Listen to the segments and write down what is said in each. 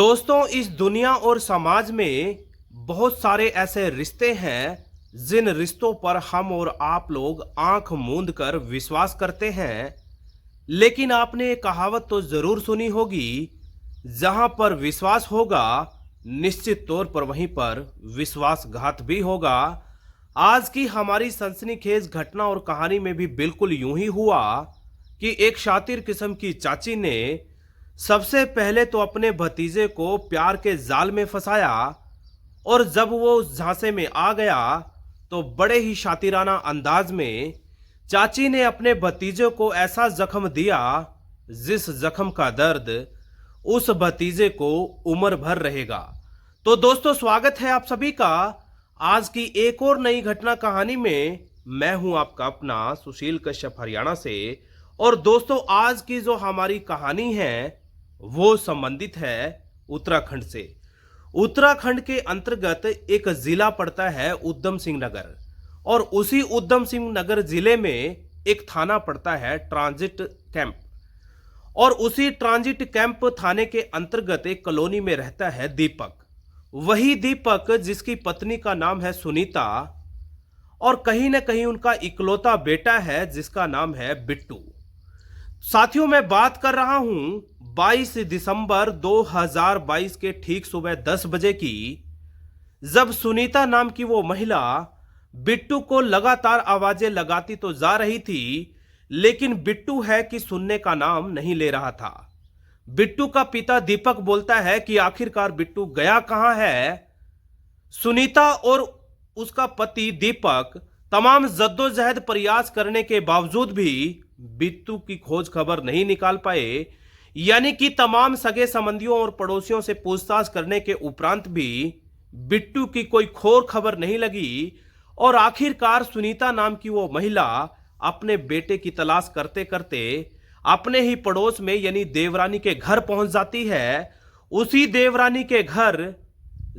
दोस्तों, इस दुनिया और समाज में बहुत सारे ऐसे रिश्ते हैं जिन रिश्तों पर हम और आप लोग आंख मूंद कर विश्वास करते हैं। लेकिन आपने एक कहावत तो जरूर सुनी होगी, जहां पर विश्वास होगा निश्चित तौर पर वहीं पर विश्वासघात भी होगा। आज की हमारी सनसनीखेज घटना और कहानी में भी बिल्कुल यूं ही हुआ कि एक शातिर किस्म की चाची ने सबसे पहले तो अपने भतीजे को प्यार के जाल में फंसाया, और जब वो उस झांसे में आ गया तो बड़े ही शातिराना अंदाज में चाची ने अपने भतीजे को ऐसा जख्म दिया जिस जख्म का दर्द उस भतीजे को उम्र भर रहेगा। तो दोस्तों, स्वागत है आप सभी का आज की एक और नई घटना कहानी में। मैं हूं आपका अपना सुशील कश्यप हरियाणा से। और दोस्तों, आज की जो हमारी कहानी है वो संबंधित है उत्तराखंड से। उत्तराखंड के अंतर्गत एक जिला पड़ता है उधम सिंह नगर, और उसी उधम सिंह नगर जिले में एक थाना पड़ता है ट्रांजिट कैंप, और उसी ट्रांजिट कैंप थाने के अंतर्गत एक कॉलोनी में रहता है दीपक। वही दीपक जिसकी पत्नी का नाम है सुनीता, और कहीं ना कहीं उनका इकलौता बेटा है जिसका नाम है बिट्टू। साथियों, मैं बात कर रहा हूं 22 दिसंबर 2022 के ठीक सुबह 10 बजे की, जब सुनीता नाम की वो महिला बिट्टू को लगातार आवाजें लगाती तो जा रही थी, लेकिन बिट्टू है कि सुनने का नाम नहीं ले रहा था। बिट्टू का पिता दीपक बोलता है कि आखिरकार बिट्टू गया कहां है। सुनीता और उसका पति दीपक तमाम जद्दोजहद प्रयास करने के बावजूद भी बिट्टू की खोज खबर नहीं निकाल पाए। यानी कि तमाम सगे संबंधियों और पड़ोसियों से पूछताछ करने के उपरांत भी बिट्टू की कोई खोर खबर नहीं लगी, और आखिरकार सुनीता नाम की वो महिला अपने बेटे की तलाश करते करते अपने ही पड़ोस में यानी देवरानी के घर पहुंच जाती है। उसी देवरानी के घर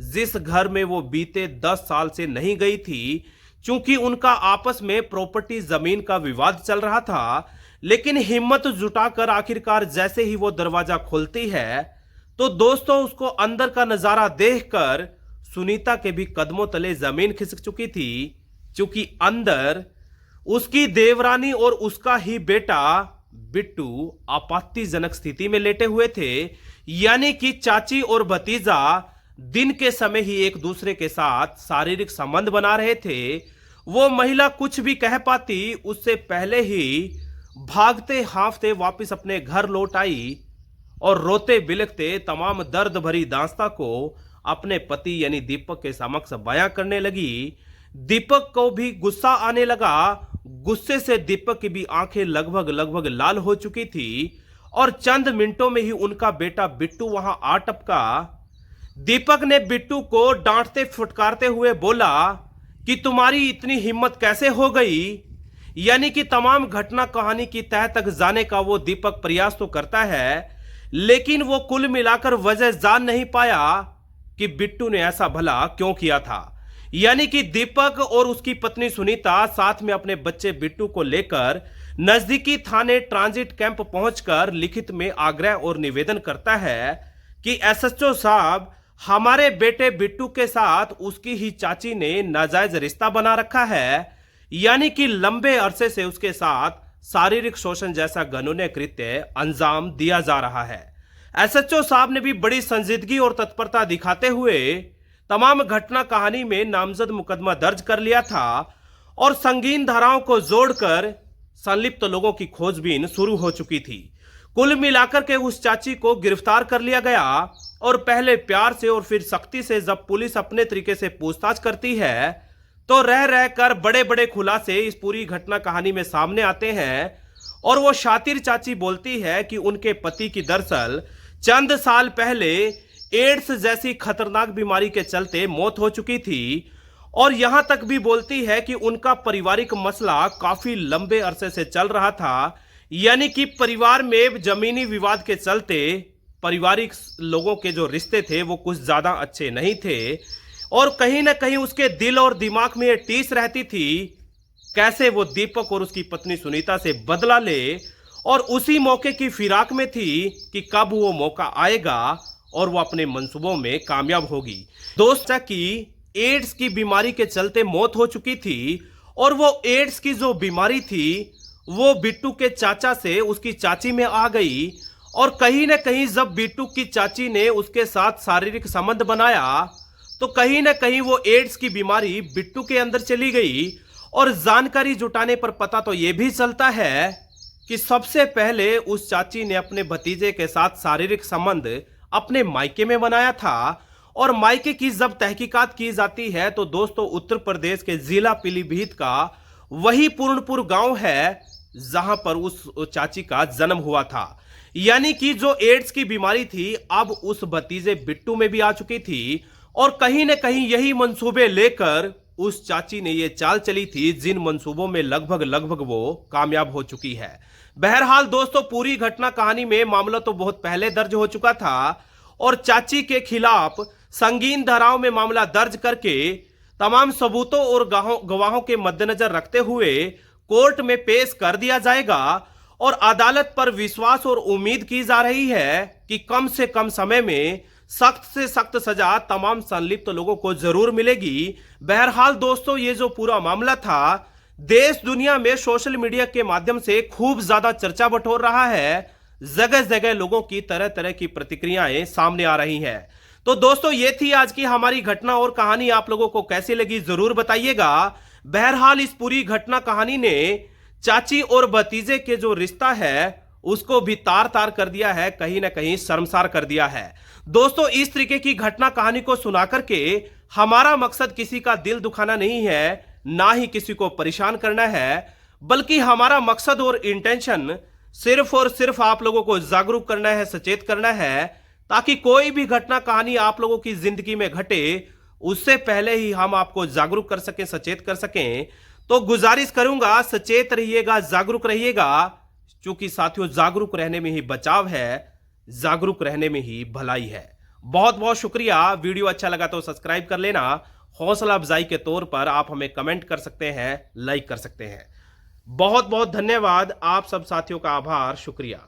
जिस घर में वो बीते 10 साल से नहीं गई थी, क्योंकि उनका आपस में प्रॉपर्टी जमीन का विवाद चल रहा था। लेकिन हिम्मत जुटाकर आखिरकार जैसे ही वो दरवाजा खोलती है तो दोस्तों, उसको अंदर का नजारा देखकर सुनीता के भी कदमों तले जमीन खिसक चुकी थी, क्योंकि अंदर उसकी देवरानी और उसका ही बेटा बिट्टू आपत्तिजनक स्थिति में लेटे हुए थे। यानी कि चाची और भतीजा दिन के समय ही एक दूसरे के साथ शारीरिक संबंध बना रहे थे। वो महिला कुछ भी कह पाती उससे पहले ही भागते हांफते वापस अपने घर लौट आई, और रोते बिलखते तमाम दर्द भरी दास्तां को अपने पति यानी दीपक के समक्ष बयां करने लगी। दीपक को भी गुस्सा आने लगा। गुस्से से दीपक की भी आंखें लगभग लाल हो चुकी थी, और चंद मिनटों में ही उनका बेटा बिट्टू वहां आ टपका। दीपक ने बिट्टू को डांटते फुटकारते हुए बोला कि तुम्हारी इतनी हिम्मत कैसे हो गई। यानी कि तमाम घटना कहानी की तह तक जाने का वो दीपक प्रयास तो करता है, लेकिन वो कुल मिलाकर वजह जान नहीं पाया कि बिट्टू ने ऐसा भला क्यों किया था। यानी कि दीपक और उसकी पत्नी सुनीता साथ में अपने बच्चे बिट्टू को लेकर नजदीकी थाने ट्रांजिट कैंप पहुंचकर लिखित में आग्रह और निवेदन करता है कि एसएचओ साहब, हमारे बेटे बिट्टू के साथ उसकी ही चाची ने नाजायज रिश्ता बना रखा है। यानी कि लंबे अरसे से उसके साथ शारीरिक शोषण जैसा घिनौना कृत्य अंजाम दिया जा रहा है। एसएचओ साहब ने भी बड़ी संजीदगी और तत्परता दिखाते हुए तमाम घटना कहानी में नामजद मुकदमा दर्ज कर लिया था, और संगीन धाराओं को जोड़कर संलिप्त लोगों की खोजबीन शुरू हो चुकी थी। कुल मिलाकर के उस चाची को गिरफ्तार कर लिया गया, और पहले प्यार से और फिर सख्ती से जब पुलिस अपने तरीके से पूछताछ करती है तो रह रहकर बड़े बड़े खुलासे इस पूरी घटना कहानी में सामने आते हैं। और वो शातिर चाची बोलती है कि उनके पति की दरअसल चंद साल पहले एड्स जैसी खतरनाक बीमारी के चलते मौत हो चुकी थी, और यहां तक भी बोलती है कि उनका पारिवारिक मसला काफी लंबे अरसे से चल रहा था। यानी कि परिवार में जमीनी विवाद के चलते पारिवारिक लोगों के जो रिश्ते थे वो कुछ ज्यादा अच्छे नहीं थे, और कहीं ना कहीं उसके दिल और दिमाग में ये टीस रहती थी कैसे वो दीपक और उसकी पत्नी सुनीता से बदला ले, और उसी मौके की फिराक में थी कि कब वो मौका आएगा और वो अपने मंसूबों में कामयाब होगी। दोस्तों की एड्स की बीमारी के चलते मौत हो चुकी थी और वो एड्स की जो बीमारी थी वो बिट्टू के चाचा से उसकी चाची में आ गई और कहीं ना कहीं जब बिट्टू की चाची ने उसके साथ शारीरिक संबंध बनाया तो कहीं ना कहीं वो एड्स की बीमारी बिट्टू के अंदर चली गई। और जानकारी जुटाने पर पता तो यह भी चलता है कि सबसे पहले उस चाची ने अपने भतीजे के साथ शारीरिक संबंध अपने मायके में बनाया था। और मायके की जब तहकीकात की जाती है तो दोस्तों उत्तर प्रदेश के जिला पीलीभीत का वही पूर्णपुर गांव है जहां पर उस चाची का जन्म हुआ था। यानी कि जो एड्स की बीमारी थी अब उस भतीजे बिट्टू में भी आ चुकी थी और कहीं ना कहीं यही मंसूबे लेकर उस चाची ने ये चाल चली थी जिन मंसूबों में लगभग वो कामयाब हो चुकी है। बहरहाल दोस्तों पूरी घटना कहानी में मामला तो बहुत पहले दर्ज हो चुका था और चाची के खिलाफ संगीन धाराओं में मामला दर्ज करके तमाम सबूतों और गवाहों के मद्देनजर रखते हुए कोर्ट में पेश कर दिया जाएगा। और अदालत पर विश्वास और उम्मीद की जा रही है कि कम से कम समय में सख्त से सख्त सजा तमाम संलिप्त लोगों को जरूर मिलेगी। बहरहाल दोस्तों ये जो पूरा मामला था देश दुनिया में सोशल मीडिया के माध्यम से खूब ज्यादा चर्चा बटोर रहा है। जगह जगह लोगों की तरह तरह की प्रतिक्रियाएं सामने आ रही हैं। तो दोस्तों ये थी आज की हमारी घटना और कहानी, आप लोगों को कैसी लगी जरूर बताइएगा। बहरहाल इस पूरी घटना कहानी ने चाची और भतीजे के जो रिश्ता है उसको भी तार तार कर दिया है, कहीं ना कहीं शर्मसार कर दिया है। दोस्तों इस तरीके की घटना कहानी को सुना करके हमारा मकसद किसी का दिल दुखाना नहीं है, ना ही किसी को परेशान करना है, बल्कि हमारा मकसद और इंटेंशन सिर्फ और सिर्फ आप लोगों को जागरूक करना है, सचेत करना है, ताकि कोई भी घटना कहानी आप लोगों की जिंदगी में घटे उससे पहले ही हम आपको जागरूक कर सकें, सचेत कर सकें। तो गुजारिश करूंगा सचेत रहिएगा, जागरूक रहिएगा, क्योंकि साथियों जागरूक रहने में ही बचाव है, जागरूक रहने में ही भलाई है। बहुत बहुत शुक्रिया। वीडियो अच्छा लगा तो सब्सक्राइब कर लेना। हौसला अफजाई के तौर पर आप हमें कमेंट कर सकते हैं, लाइक कर सकते हैं। बहुत बहुत धन्यवाद। आप सब साथियों का आभार, शुक्रिया।